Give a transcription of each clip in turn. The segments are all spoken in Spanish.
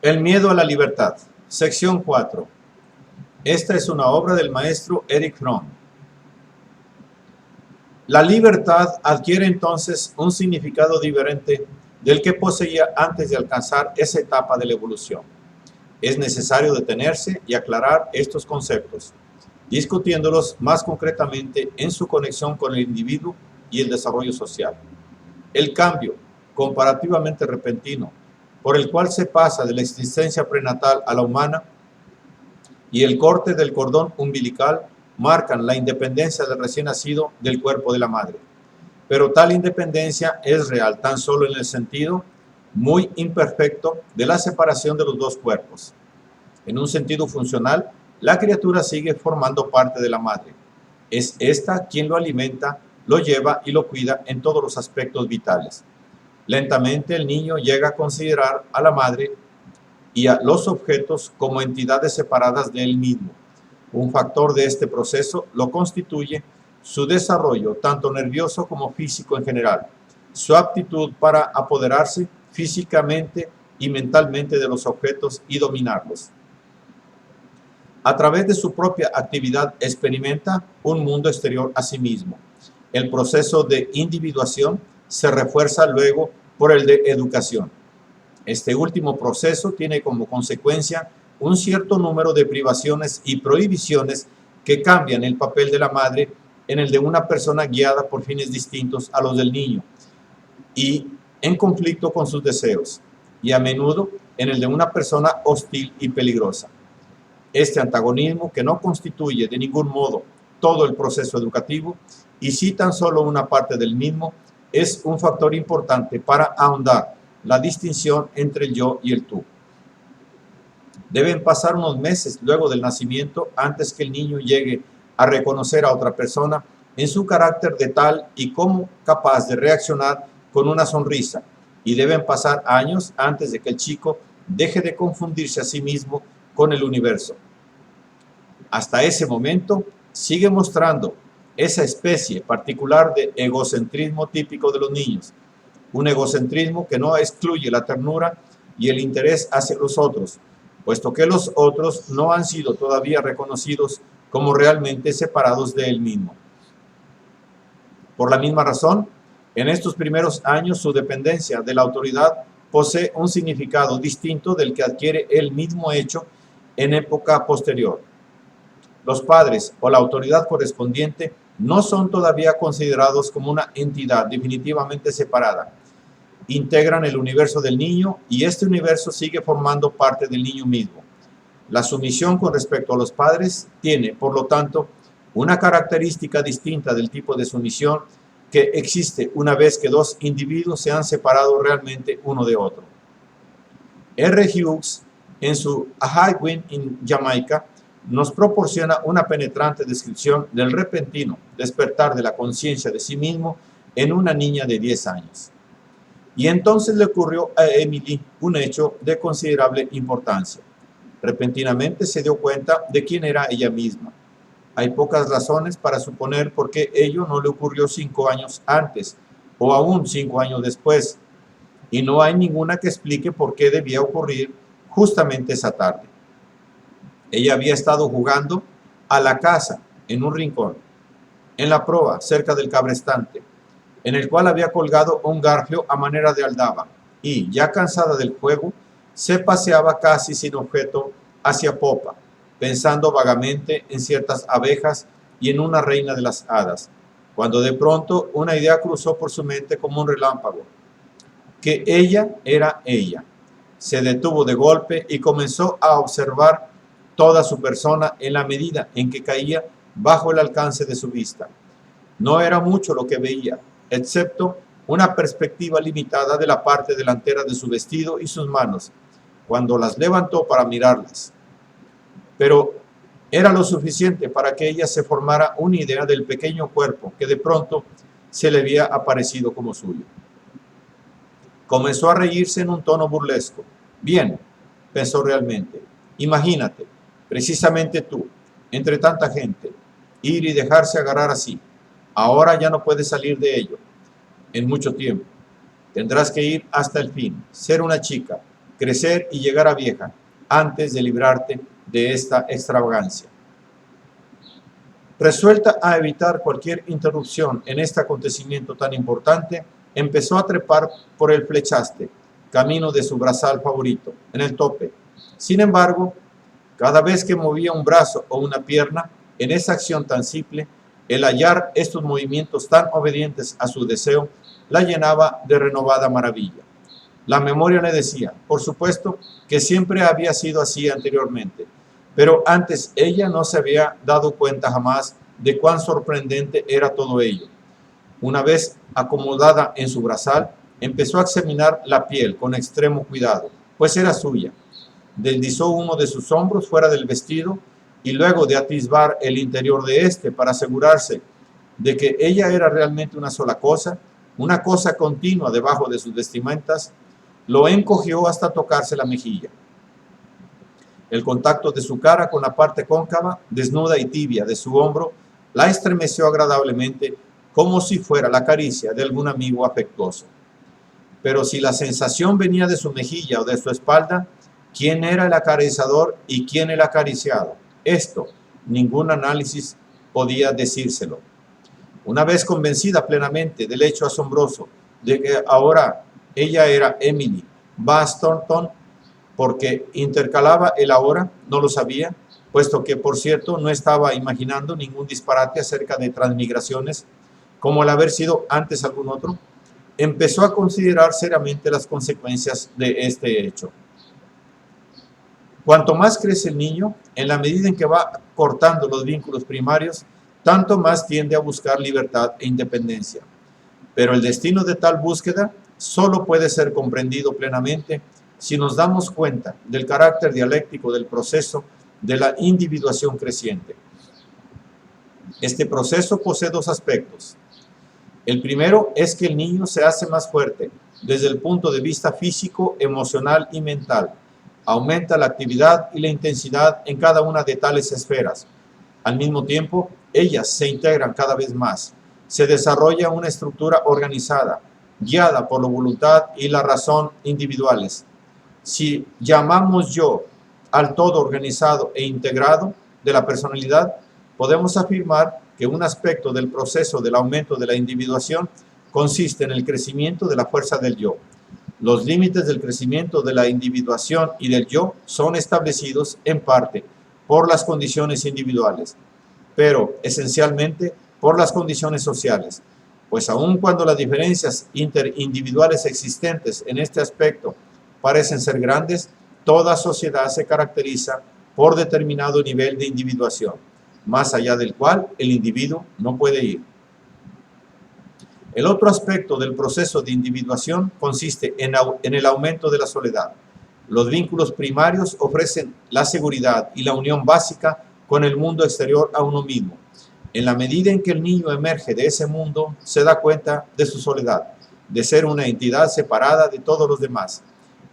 El miedo a la libertad. Sección 4. Esta es una obra del maestro Erich Fromm. La libertad adquiere entonces un significado diferente del que poseía antes de alcanzar esa etapa de la evolución. Es necesario detenerse y aclarar estos conceptos, discutiéndolos más concretamente en su conexión con el individuo y el desarrollo social. El cambio, comparativamente repentino, por el cual se pasa de la existencia prenatal a la humana, y el corte del cordón umbilical marcan la independencia del recién nacido del cuerpo de la madre. Pero tal independencia es real tan solo en el sentido muy imperfecto de la separación de los dos cuerpos. En un sentido funcional, la criatura sigue formando parte de la madre. Es ésta quien lo alimenta, lo lleva y lo cuida en todos los aspectos vitales. Lentamente el niño llega a considerar a la madre y a los objetos como entidades separadas de él mismo. Un factor de este proceso lo constituye su desarrollo, tanto nervioso como físico en general, su aptitud para apoderarse físicamente y mentalmente de los objetos y dominarlos. A través de su propia actividad experimenta un mundo exterior a sí mismo. El proceso de individuación se refuerza luego por el de educación. Este último proceso tiene como consecuencia un cierto número de privaciones y prohibiciones que cambian el papel de la madre en el de una persona guiada por fines distintos a los del niño y en conflicto con sus deseos, y a menudo en el de una persona hostil y peligrosa. Este antagonismo, que no constituye de ningún modo todo el proceso educativo y sí tan solo una parte del mismo, es un factor importante para ahondar la distinción entre el yo y el tú. Deben pasar unos meses luego del nacimiento antes que el niño llegue a reconocer a otra persona en su carácter de tal y como capaz de reaccionar con una sonrisa, y deben pasar años antes de que el chico deje de confundirse a sí mismo con el universo. Hasta ese momento sigue mostrando esa especie particular de egocentrismo típico de los niños, un egocentrismo que no excluye la ternura y el interés hacia los otros, puesto que los otros no han sido todavía reconocidos como realmente separados de él mismo. Por la misma razón, en estos primeros años su dependencia de la autoridad posee un significado distinto del que adquiere el mismo hecho en época posterior. Los padres o la autoridad correspondiente no son todavía considerados como una entidad definitivamente separada. Integran el universo del niño y este universo sigue formando parte del niño mismo. La sumisión con respecto a los padres tiene, por lo tanto, una característica distinta del tipo de sumisión que existe una vez que dos individuos se han separado realmente uno de otro. R. Hughes, en su A High Wind in Jamaica, nos proporciona una penetrante descripción del repentino despertar de la conciencia de sí mismo en una niña de 10 años. Y entonces le ocurrió a Emily un hecho de considerable importancia. Repentinamente se dio cuenta de quién era ella misma. Hay pocas razones para suponer por qué ello no le ocurrió 5 años antes, o aún 5 años después, y no hay ninguna que explique por qué debía ocurrir justamente esa tarde. Ella había estado jugando a la caza en un rincón, en la proa, cerca del cabrestante, en el cual había colgado un garfio a manera de aldaba, y, ya cansada del juego, se paseaba casi sin objeto hacia popa, pensando vagamente en ciertas abejas y en una reina de las hadas, cuando de pronto una idea cruzó por su mente como un relámpago, que ella era ella. Se detuvo de golpe y comenzó a observar toda su persona en la medida en que caía bajo el alcance de su vista. No era mucho lo que veía, excepto una perspectiva limitada de la parte delantera de su vestido y sus manos, cuando las levantó para mirarlas. Pero era lo suficiente para que ella se formara una idea del pequeño cuerpo que de pronto se le había aparecido como suyo. Comenzó a reírse en un tono burlesco. Bien, pensó realmente, imagínate, precisamente tú, entre tanta gente, ir y dejarse agarrar así. Ahora ya no puedes salir de ello en mucho tiempo. Tendrás que ir hasta el fin, ser una chica, crecer y llegar a vieja, antes de librarte de esta extravagancia. Resuelta a evitar cualquier interrupción en este acontecimiento tan importante, empezó a trepar por el flechaste, camino de su brazal favorito, en el tope. Sin embargo, cada vez que movía un brazo o una pierna, en esa acción tan simple, el hallar estos movimientos tan obedientes a su deseo, la llenaba de renovada maravilla. La memoria le decía, por supuesto, que siempre había sido así anteriormente, pero antes ella no se había dado cuenta jamás de cuán sorprendente era todo ello. Una vez acomodada en su brazal, empezó a examinar la piel con extremo cuidado, pues era suya. Deslizó uno de sus hombros fuera del vestido y luego de atisbar el interior de este para asegurarse de que ella era realmente una sola cosa, una cosa continua debajo de sus vestimentas, lo encogió hasta tocarse la mejilla. El contacto de su cara con la parte cóncava, desnuda y tibia de su hombro la estremeció agradablemente, como si fuera la caricia de algún amigo afectuoso. Pero si la sensación venía de su mejilla o de su espalda, ¿quién era el acariciador y quién el acariciado? Esto, ningún análisis podía decírselo. Una vez convencida plenamente del hecho asombroso de que ahora ella era Emily Bastorton, porque intercalaba el ahora, no lo sabía, puesto que, por cierto, no estaba imaginando ningún disparate acerca de transmigraciones, como el haber sido antes algún otro, empezó a considerar seriamente las consecuencias de este hecho. Cuanto más crece el niño, en la medida en que va cortando los vínculos primarios, tanto más tiende a buscar libertad e independencia. Pero el destino de tal búsqueda solo puede ser comprendido plenamente si nos damos cuenta del carácter dialéctico del proceso de la individuación creciente. Este proceso posee dos aspectos. El primero es que el niño se hace más fuerte desde el punto de vista físico, emocional y mental. Aumenta la actividad y la intensidad en cada una de tales esferas. Al mismo tiempo, ellas se integran cada vez más. Se desarrolla una estructura organizada, guiada por la voluntad y la razón individuales. Si llamamos yo al todo organizado e integrado de la personalidad, podemos afirmar que un aspecto del proceso del aumento de la individuación consiste en el crecimiento de la fuerza del yo. Los límites del crecimiento de la individuación y del yo son establecidos en parte por las condiciones individuales, pero esencialmente por las condiciones sociales, pues aun cuando las diferencias interindividuales existentes en este aspecto parecen ser grandes, toda sociedad se caracteriza por determinado nivel de individuación, más allá del cual el individuo no puede ir. El otro aspecto del proceso de individuación consiste en el aumento de la soledad. Los vínculos primarios ofrecen la seguridad y la unión básica con el mundo exterior a uno mismo. En la medida en que el niño emerge de ese mundo, se da cuenta de su soledad, de ser una entidad separada de todos los demás.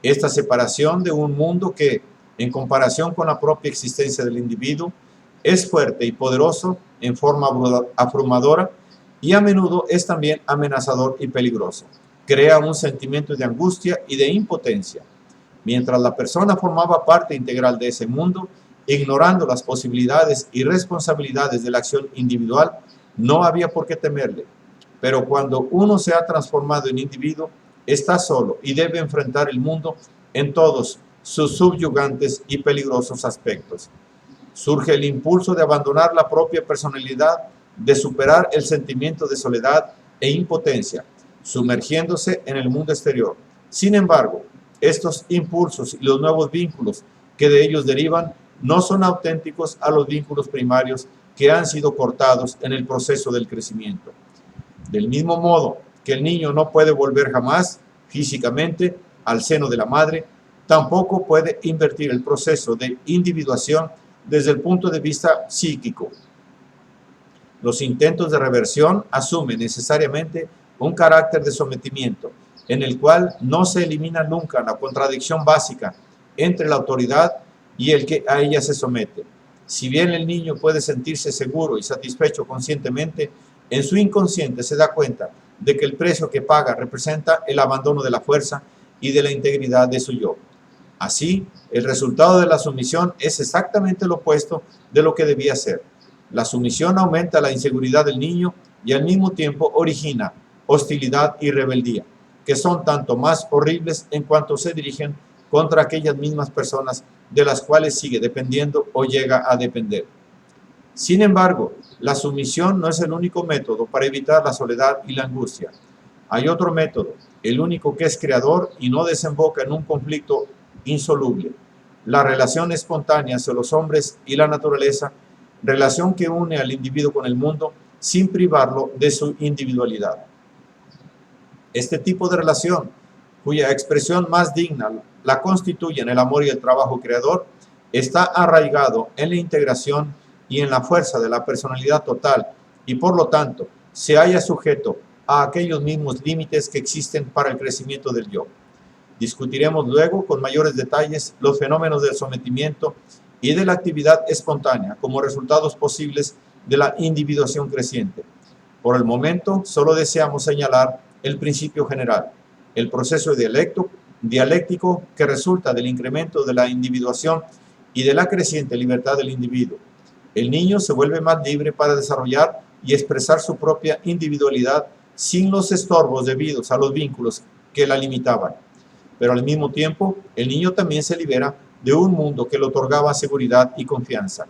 Esta separación de un mundo que, en comparación con la propia existencia del individuo, es fuerte y poderoso en forma abrumadora y a menudo es también amenazador y peligroso. Crea un sentimiento de angustia y de impotencia. Mientras la persona formaba parte integral de ese mundo, ignorando las posibilidades y responsabilidades de la acción individual, no había por qué temerle. Pero cuando uno se ha transformado en individuo, está solo y debe enfrentar el mundo en todos sus subyugantes y peligrosos aspectos. Surge el impulso de abandonar la propia personalidad, de superar el sentimiento de soledad e impotencia, sumergiéndose en el mundo exterior. Sin embargo, estos impulsos y los nuevos vínculos que de ellos derivan no son auténticos a los vínculos primarios que han sido cortados en el proceso del crecimiento. Del mismo modo que el niño no puede volver jamás físicamente al seno de la madre, tampoco puede invertir el proceso de individuación desde el punto de vista psíquico. Los intentos de reversión asumen necesariamente un carácter de sometimiento, en el cual no se elimina nunca la contradicción básica entre la autoridad y el que a ella se somete. Si bien el niño puede sentirse seguro y satisfecho conscientemente, en su inconsciente se da cuenta de que el precio que paga representa el abandono de la fuerza y de la integridad de su yo. Así, el resultado de la sumisión es exactamente lo opuesto de lo que debía ser. La sumisión aumenta la inseguridad del niño y al mismo tiempo origina hostilidad y rebeldía, que son tanto más horribles en cuanto se dirigen contra aquellas mismas personas de las cuales sigue dependiendo o llega a depender. Sin embargo, la sumisión no es el único método para evitar la soledad y la angustia. Hay otro método, el único que es creador y no desemboca en un conflicto insoluble: la relación espontánea hacia los hombres y la naturaleza, relación que une al individuo con el mundo sin privarlo de su individualidad. Este tipo de relación, cuya expresión más digna la constituyen el amor y el trabajo creador, está arraigado en la integración y en la fuerza de la personalidad total y por lo tanto se halla sujeto a aquellos mismos límites que existen para el crecimiento del yo. Discutiremos luego con mayores detalles los fenómenos del sometimiento y de la actividad espontánea como resultados posibles de la individuación creciente. Por el momento, solo deseamos señalar el principio general, el proceso dialéctico que resulta del incremento de la individuación y de la creciente libertad del individuo. El niño se vuelve más libre para desarrollar y expresar su propia individualidad sin los estorbos debidos a los vínculos que la limitaban. Pero al mismo tiempo, el niño también se libera de un mundo que le otorgaba seguridad y confianza.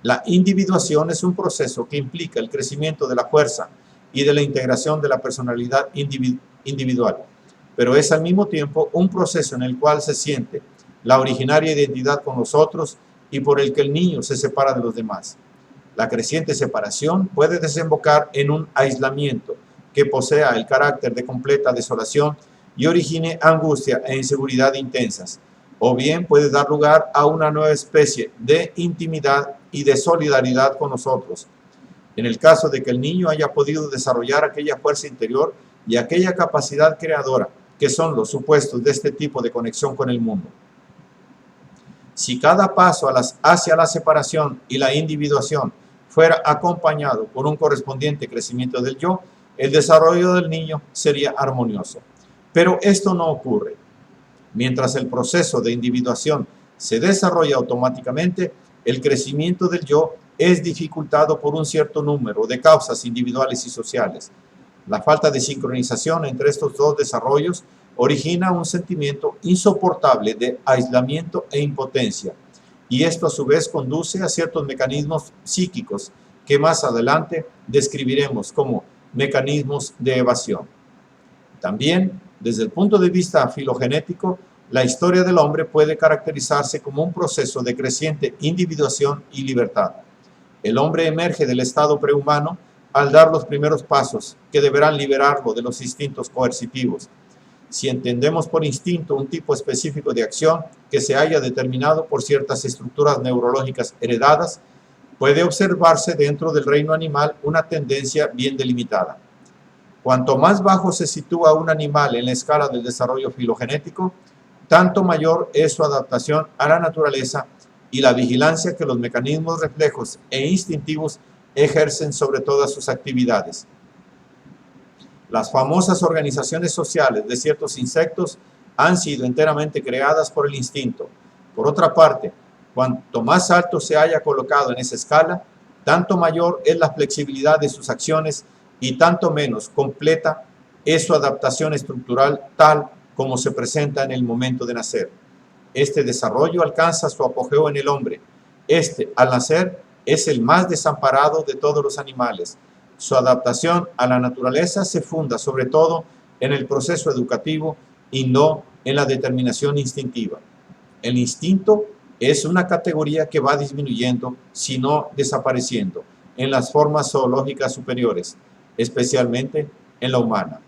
La individuación es un proceso que implica el crecimiento de la fuerza y de la integración de la personalidad individual, pero es al mismo tiempo un proceso en el cual se siente la originaria identidad con los otros y por el que el niño se separa de los demás. La creciente separación puede desembocar en un aislamiento que posea el carácter de completa desolación y origine angustia e inseguridad intensas, o bien puede dar lugar a una nueva especie de intimidad y de solidaridad con nosotros, en el caso de que el niño haya podido desarrollar aquella fuerza interior y aquella capacidad creadora que son los supuestos de este tipo de conexión con el mundo. Si cada paso hacia la separación y la individuación fuera acompañado por un correspondiente crecimiento del yo, el desarrollo del niño sería armonioso. Pero esto no ocurre. Mientras el proceso de individuación se desarrolla automáticamente, el crecimiento del yo es dificultado por un cierto número de causas individuales y sociales. La falta de sincronización entre estos dos desarrollos origina un sentimiento insoportable de aislamiento e impotencia, y esto a su vez conduce a ciertos mecanismos psíquicos que más adelante describiremos como mecanismos de evasión. También, desde el punto de vista filogenético, la historia del hombre puede caracterizarse como un proceso de creciente individuación y libertad. El hombre emerge del estado prehumano al dar los primeros pasos que deberán liberarlo de los instintos coercitivos. Si entendemos por instinto un tipo específico de acción que se haya determinado por ciertas estructuras neurológicas heredadas, puede observarse dentro del reino animal una tendencia bien delimitada. Cuanto más bajo se sitúa un animal en la escala del desarrollo filogenético, tanto mayor es su adaptación a la naturaleza y la vigilancia que los mecanismos reflejos e instintivos ejercen sobre todas sus actividades. Las famosas organizaciones sociales de ciertos insectos han sido enteramente creadas por el instinto. Por otra parte, cuanto más alto se haya colocado en esa escala, tanto mayor es la flexibilidad de sus acciones y tanto menos completa es su adaptación estructural tal como se presenta en el momento de nacer. Este desarrollo alcanza su apogeo en el hombre. Este, al nacer, es el más desamparado de todos los animales. Su adaptación a la naturaleza se funda sobre todo en el proceso educativo y no en la determinación instintiva. El instinto es una categoría que va disminuyendo, si no desapareciendo, en las formas zoológicas superiores, especialmente en la humana.